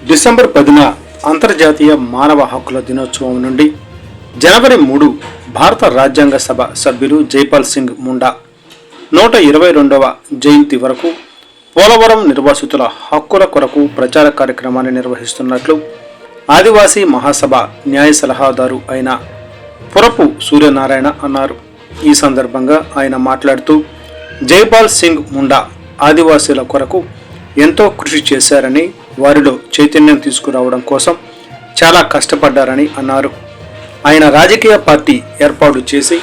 December 10న అంతర్జాతీయ మానవ హక్కుల దినోత్సవం నుండి జనవరి 3 భారత రాజ్యాంగ సభ సభ్యులు జైపాల్ సింగ్ ముండా 122వ జయంతి వరకు పోలవరం నిర్వాసితుల హక్కుల కొరకు ప్రచార కార్యక్రమాన్ని నిర్వహిస్తున్నట్లు ఆదివాసీ మహాసభ న్యాయ సలహాదారు అయిన పురపు సూర్యనారాయణ అన్నారు. ఈ సందర్భంగా ఆయన మాట్లాడుతూ జైపాల్ సింగ్ ముండా ఆదివాసీల కొరకు ఎంతో కృషి చేశారని, వారిలో చైతన్యం తీసుకురావడం కోసం చాలా కష్టపడ్డారని అన్నారు. ఆయన రాజకీయ పార్టీ ఏర్పాటు చేసి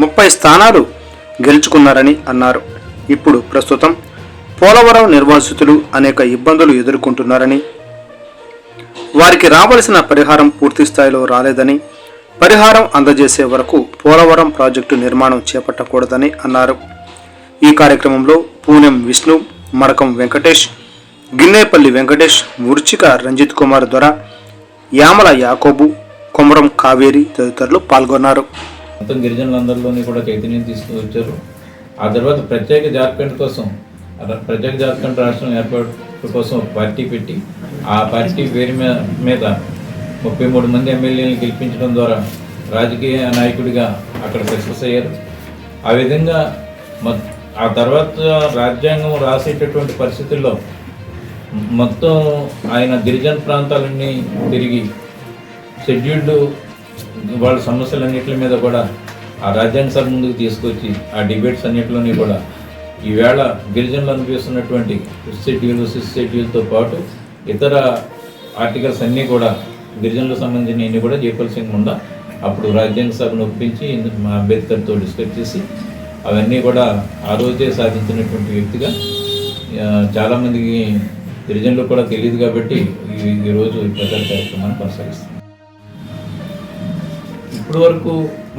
30 స్థానాలు గెలుచుకున్నారని అన్నారు. ఇప్పుడు ప్రస్తుతం పోలవరం నిర్వాసితులు అనేక ఇబ్బందులు ఎదుర్కొంటున్నారని, వారికి రావలసిన పరిహారం పూర్తి స్థాయిలో రాలేదని, పరిహారం అందజేసే వరకు పోలవరం ప్రాజెక్టు నిర్మాణం చేపట్టకూడదని అన్నారు. ఈ కార్యక్రమంలో పూనెం విష్ణు, మడకం వెంకటేష్, గిన్నేపల్లి వెంకటేష్, ముర్చిక రంజిత్ కుమార్ దొర, యామల యాకోబు, కొమరం కావేరి తదితరులు పాల్గొన్నారు. మొత్తం గిరిజనులందరిలోని కూడా చైతన్యం తీసుకువచ్చారు. ఆ తర్వాత ప్రత్యేక జార్ఖండ్ రాష్ట్రం ఏర్పాటు కోసం పార్టీ పెట్టి ఆ పార్టీ పేరు మీద 33 మంది ఎమ్మెల్యేలను గెలిపించడం ద్వారా రాజకీయ నాయకుడిగా అక్కడ సక్సెస్ అయ్యారు. ఆ విధంగా ఆ తర్వాత రాజ్యాంగం రాసేటటువంటి పరిస్థితుల్లో మొత్తం ఆయన గిరిజన ప్రాంతాలన్నీ తిరిగి షెడ్యూల్డ్ వాళ్ళ సమస్యలన్నింటి మీద కూడా ఆ రాజ్యాంగ సభ ముందుకు తీసుకొచ్చి ఆ డిబేట్స్ అన్నింటిలోని కూడా ఈవేళ గిరిజనులు అనిపిస్తున్నటువంటి సిస్ షెడ్యూల్తో పాటు ఇతర ఆర్టికల్స్ అన్నీ కూడా గిరిజనులకు సంబంధించినవి కూడా జైపాల్ సింగ్ ముండా అప్పుడు రాజ్యాంగ సభను ఒప్పించి అంబేద్కర్తో డిస్కస్ చేసి అవన్నీ కూడా ఆ రోజే సాధించినటువంటి వ్యక్తిగా చాలామందికి గిరిజనులు కూడా తెలియదు కాబట్టి ఈరోజు ఈ ప్రచార కార్యక్రమాన్ని కొనసాగిస్తాం. ఇప్పటి వరకు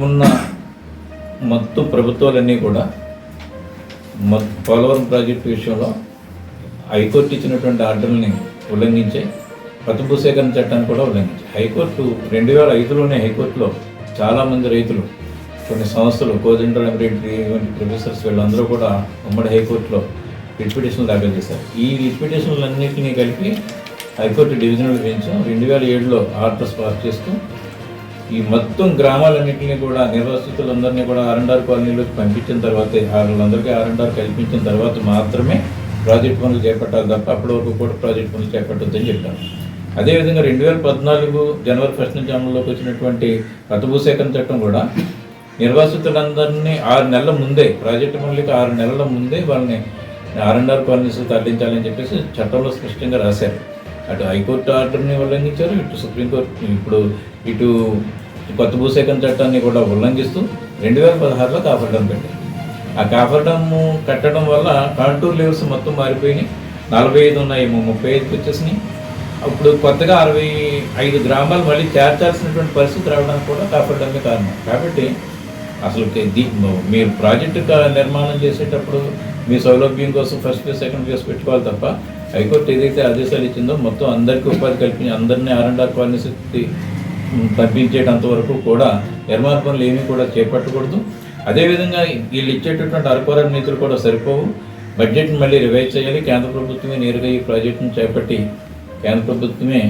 ఉన్న మొత్తం ప్రభుత్వాలన్నీ కూడా పోలవరం ప్రాజెక్టు విషయంలో హైకోర్టు ఇచ్చినటువంటి ఆర్డర్ని ఉల్లంఘించాయి, ప్రతిభూసేకరణ చట్టాన్ని కూడా ఉల్లంఘించాయి. హైకోర్టు 2005లోనే హైకోర్టులో చాలామంది రైతులు, కొన్ని సంస్థలు, కోదండరాం రెడ్డి వంటి ప్రొఫెసర్స్ వీళ్ళందరూ కూడా ఉమ్మడి హైకోర్టులో రిట్ పిటిషన్లు దాఖలు చేశారు. ఈ రిట్ పిటిషన్లన్నింటినీ కలిపి హైకోర్టు డివిజనల్ బెంచ్ 2007లో ఆర్డర్స్ పాస్ చేస్తూ ఈ మొత్తం గ్రామాలన్నింటినీ కూడా నిర్వాసితులందరినీ కూడా R&R కాలనీలోకి పంపించిన తర్వాతే వాళ్ళందరికీ R&R కల్పించిన తర్వాత మాత్రమే ప్రాజెక్ట్ పనులు చేపట్టాలి తప్ప అప్పటి వరకు కూడా ప్రాజెక్ట్ పనులు చేపట్టొద్దని చెప్పారు. అదేవిధంగా 2014 జనవరి 1 నుంచి అమల్లోకి వచ్చినటువంటి ప్రతిభూసేకరణ చట్టం కూడా నిర్వాసితులందరినీ 6 నెలల ముందే, ప్రాజెక్టు పనులకి 6 నెలల ముందే వాళ్ళని R&R కాలనీస్ తరలించాలని చెప్పేసి చట్టంలో స్పష్టంగా రాశారు. అటు హైకోర్టు ఆర్డర్ని ఉల్లంఘించారు, ఇటు సుప్రీంకోర్టు ఇటు కొత్త భూసేకరణ చట్టాన్ని కూడా ఉల్లంఘిస్తూ 2016లో కాఫర్ డ్యామ్ పెట్టారు. ఆ కాఫర్ డ్యామ్ కట్టడం వల్ల కాంటూర్ లెవెల్స్ మొత్తం మారిపోయినాయి. 45 ఉన్నాయి, 35కి వచ్చేసినాయి. అప్పుడు కొత్తగా 65 గ్రామాలు మళ్ళీ చేర్చాల్సినటువంటి పరిస్థితి రావడానికి కూడా కాఫర్ డ్యామే కారణం. కాబట్టి అసలు మీరు ప్రాజెక్టు నిర్మాణం చేసేటప్పుడు మీ సౌలభ్యం కోసం ఫస్ట్ ఫేజ్, సెకండ్ ఫేజ్ పెట్టుకోవాలి తప్ప హైకోర్టు ఏదైతే ఆదేశాలు ఇచ్చిందో మొత్తం అందరికీ ఉపాధి కల్పించి అందరినీ R&R కాలనీస్ పంపించేటంత వరకు కూడా నిర్మాణ పనులు ఏమీ కూడా చేపట్టకూడదు. అదేవిధంగా వీళ్ళు ఇచ్చేటటువంటి అరకొర నీతులు కూడా సరిపోవు. బడ్జెట్ని మళ్ళీ రివైజ్ చేయాలి. కేంద్ర ప్రభుత్వమే నేరుగా ఈ ప్రాజెక్టును చేపట్టి కేంద్ర ప్రభుత్వమే